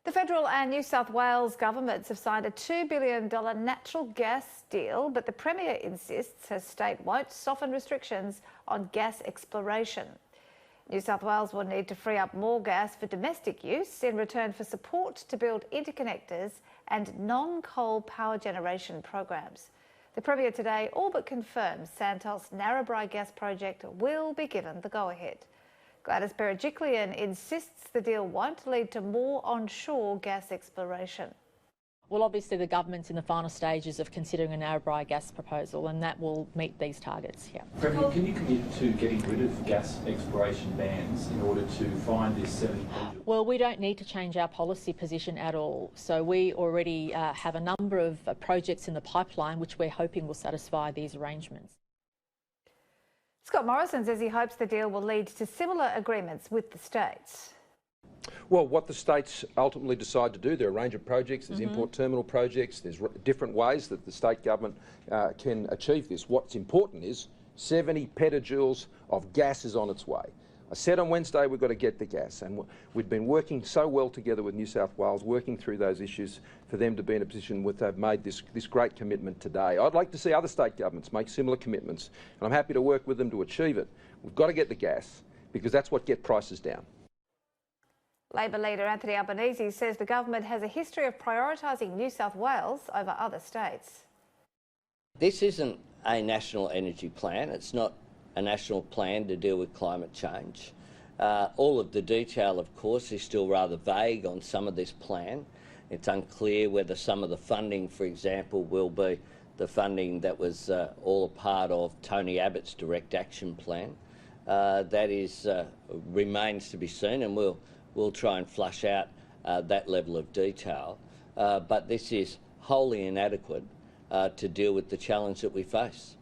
The Federal and New South Wales governments have signed a $2 billion natural gas deal, but the Premier insists her state won't soften restrictions on gas exploration. New South Wales will need to free up more gas for domestic use in return for support to build interconnectors and non-coal power generation programs. The Premier today all but confirms Santos Narrabri gas project will be given the go-ahead. Gladys Berejiklian insists the deal won't lead to more onshore gas exploration. Well, obviously the government's in the final stages of considering a Narrabri gas proposal, and that will meet these targets. Yeah. Premier, can you commit to getting rid of gas exploration bans in order to find this 70 petajoule? Well, we don't need to change our policy position at all. So we already have a number of projects in the pipeline which we're hoping will satisfy these arrangements. Scott Morrison says he hopes the deal will lead to similar agreements with the states. Well, what the states ultimately decide to do, there are a range of projects, there's import terminal projects, there's different ways that the state government can achieve this. What's important is 70 petajoules of gas is on its way. I said on Wednesday we've got to get the gas, and we've been working so well together with New South Wales, working through those issues for them to be in a position where they've made this great commitment today. I'd like to see other state governments make similar commitments, and I'm happy to work with them to achieve it. We've got to get the gas because that's what gets prices down. Labor leader Anthony Albanese says the government has a history of prioritising New South Wales over other states. This isn't a national energy plan. It's not a national plan to deal with climate change. All of the detail, of course, is still rather vague on some of this plan. It's unclear whether some of the funding, for example, will be the funding that was all a part of Tony Abbott's direct action plan. That remains to be seen, and we'll try and flush out that level of detail. But this is wholly inadequate to deal with the challenge that we face.